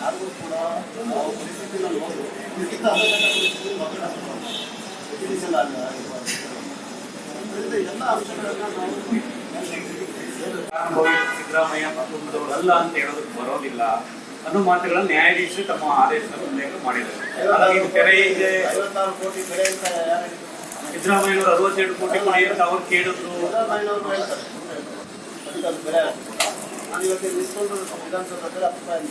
ಯಾರಿಗೂ ಕೂಡ ನಾವು ಪರಿಸ್ಥಿತಿನ ನೋಡಿ ಇದಕ್ಕಿಂತ ಎಜುಕೇಷನ್ ಆಗಿರೋದ್ರಿಂದ ಎಲ್ಲ ಅಂಶಗಳನ್ನು ನಾವು ಸಿದ್ದರಾಮಯ್ಯ ಮತ್ತೊಂದವರಲ್ಲ ಅಂತ ಹೇಳೋದಕ್ಕೆ ಬರೋದಿಲ್ಲ ಅನ್ನೋ ಮಾತುಗಳನ್ನು ನ್ಯಾಯಾಧೀಶರು ತಮ್ಮ ಆದೇಶದ ಉಲ್ಲೇಖ ಮಾಡಿದ್ದಾರೆ. ಕೆರೆ ಇದೆ 56 ಕೋಟಿ ಬೆಳೆ ಅಂತ ಯಾರು ಸಿದ್ದರಾಮಯ್ಯವರು 62 ಕೋಟಿ ಕೊಡಿ ಅಂತ ಅವ್ರು ಕೇಳಿದ್ರು. ಸಿದ್ದರಾಮಯ್ಯನವರು ಹೇಳ್ತಾರೆ ಅದಕ್ಕೆ ಅದು ಬೆಲೆ ನಾನು ಇವತ್ತು ನಿಲ್ಸ್ಕೊಂಡು ವಿಧಾನಸೌಧದಲ್ಲಿ 10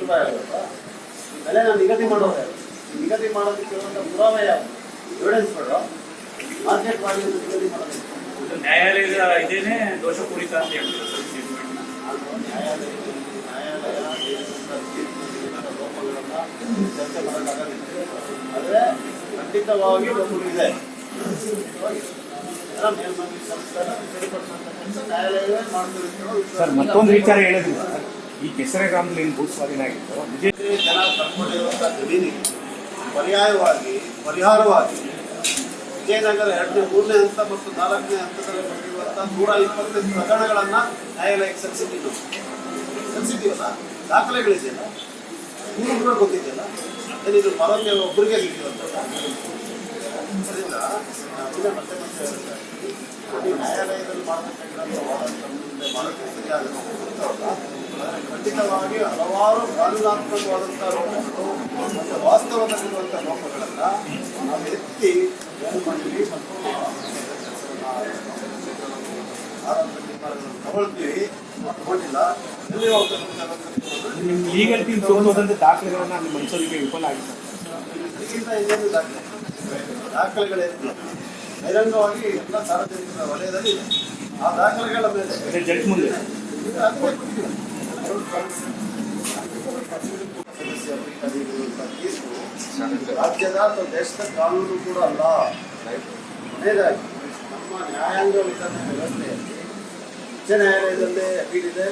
ರೂಪಾಯಿ ಆಗುತ್ತಾ ಈ ಬೆಲೆ ನಾನು ನಿಗದಿ ಮಾಡೋದು ನಿಗದಿ ಮಾಡೋದಕ್ಕೆ ಇರುವಂಥ ಪುರಾವೆ ಎವಿಡೆನ್ಸ್ ಕೊಡು ಮಾರ್ಕೆಟ್ ವ್ಯಾಲ್ಯೂ ನಿಗದಿ ಮಾಡೋದು ನ್ಯಾಯಾಲಯದ ಇದೇನೆ ದೋಷಪೂರಿತ ಅಂತ ಹೇಳ್ತಾರೆ. ನ್ಯಾಯಾಲಯ ಲೋಪಗಳನ್ನು ಚರ್ಚೆ ಮಾಡೋಕ್ಕಾಗಲಿದೆ ಆದರೆ ಖಂಡಿತವಾಗಿ ಲೋಪಗಳಿದೆ. ಮೇಲ್ಮನವಿ ಸಂಸ್ಥೆ ಸರಿಪಡಿಸುವಂಥ ಕೆಲಸ ನ್ಯಾಯಾಲಯವೇ ಮಾಡ್ತಾರೆ. ಸರ್ ಮತ್ತೊಂದು ವಿಚಾರ ಹೇಳಿದ್ರು ಸರ್, ಈ ಕೆಸರೆ ಗ್ರಾಮದಲ್ಲಿ ಏನು ಭೂ ಸ್ವಾಧೀನ ಆಗಿತ್ತು ಜನ ಕರ್ಕೊಂಡಿರುವಂಥ ಜಮೀನಿಗೆ ಪರಿಹಾರವಾಗಿ ವಿಜಯನಗರ 2ನೇ 3ನೇ ಹಂತ ಮತ್ತು 4ನೇ ಹಂತದಲ್ಲಿ ಬಂದಿರುವಂಥ 125 ಪ್ರಕರಣಗಳನ್ನು ನ್ಯಾಯಾಲಯಕ್ಕೆ ಸಲ್ಲಿಸಿದ್ದೀವಲ್ಲ, ದಾಖಲೆಗಳಿದೆಯಲ್ಲ, ಕೂಡ ಗೊತ್ತಿದೆಯಲ್ಲ, ಏನಿದು ಮರಕ್ಕೆ ಒಬ್ಬರಿಗೆ ಸಿಕ್ಕಿರುವಂಥದ್ದು. ಅದರಿಂದ ಅದನ್ನೇ ಮತ್ತೆ ಹೇಳ್ತಾ ಇದ್ದೀವಿ, ನ್ಯಾಯಾಲಯದಲ್ಲಿ ಮಾಡಬೇಕಾಗಿರೋಂಥ ವಾದ ಮುಂದೆ ಮಾಡೋಕ್ಕೆ ಸರಿಯಾಗುತ್ತೆ ಆದರೆ ಖಂಡಿತವಾಗಿ ಹಲವಾರು ಕಾನೂನಾತ್ಮಕವಾದಂಥ ಲೋಪಗಳು ಮತ್ತು ವಾಸ್ತವದಲ್ಲಿರುವಂಥ ಲೋಪಗಳನ್ನು ನಾವು ಎತ್ತಿ ಮಾಡಿದ್ವಿ ಮತ್ತು ಆರಂಭ ತೀರ್ಮಾನಗಳನ್ನು ತಗೊಳ್ತೀವಿ. ತಗೊಂಡಿಲ್ಲ ಎಲ್ಲಿ ನಿಮ್ಮ ಲೀಗಲ್ ಟೀಮ್ ತಗೊಂಡೋದಂಥ ದಾಖಲೆಗಳನ್ನು ಅಲ್ಲಿ ಮನುಷ್ಯರಿಗೆ ವಿಫಲ ಆಗಿದೆ. ಇದಕ್ಕಿಂತ ಇನ್ನೇನು ದಾಖಲೆಗಳೇನಿದೆ ಬಹಿರಂಗವಾಗಿ ಎಲ್ಲ ಸಾರ್ವಜನಿಕರ ವಲಯದಲ್ಲಿ ಇದೆ. ಆ ದಾಖಲೆಗಳ ಮೇಲೆ ಜಡ್ಜ್ ಮುಂದೆ ಸದಸ್ಯ ತೀರ್ಪು ರಾಜ್ಯದ ಅಥವಾ ದೇಶದ ಕಾನೂನು ಕೂಡ ಅಲ್ಲ. ಕೊನೆಯದಾಗಿ ನಮ್ಮ ನ್ಯಾಯಾಂಗ ವಿಚಾರಣೆ ವ್ಯವಸ್ಥೆಯಲ್ಲಿ ಉಚ್ಚ ನ್ಯಾಯಾಲಯದಲ್ಲೇ ಅಪೀಲ್ ಇದೆ,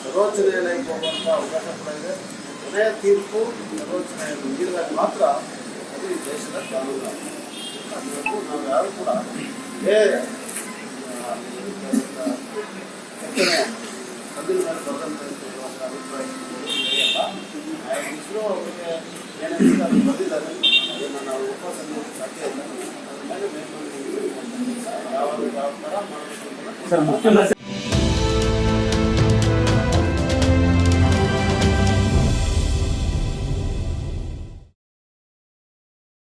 ಸರ್ವೋಚ್ಚ ನ್ಯಾಯಾಲಯಕ್ಕೆ ಹೋಗುವಂಥ ಅವಕಾಶ ಕೂಡ ಇದೆ. ಕೊನೆಯ ತೀರ್ಪು ಸರ್ವೋಚ್ಚ ನ್ಯಾಯಾಲಯ ನೀಡಿದಾಗ ಮಾತ್ರ ಅದು ಈ ದೇಶದ ಕಾನೂನು. ನಾವು ಯಾರು ಕೂಡ ಬೇರೆ ಕಬ್ಬಿನ ಮೇಲೆ ಬರೆದಂಥ ಅಭಿಪ್ರಾಯ ಸರಿಯಲ್ಲ. ನ್ಯಾಯಾಧೀಶರು ಅವರಿಗೆ ಏನೇನಿದೆ ಅದು ಬರೆದಿದ್ದಾರೆ, ಅದನ್ನು ನಾವು ಒಪ್ಪಸಲು ಸಾಧ್ಯ ಇಲ್ಲ. ಅದರ ಮೇಲೆ ಮೇಲ್ಮನವಿ ಯಾವ ಥರ ಮಾಡಬೇಕು.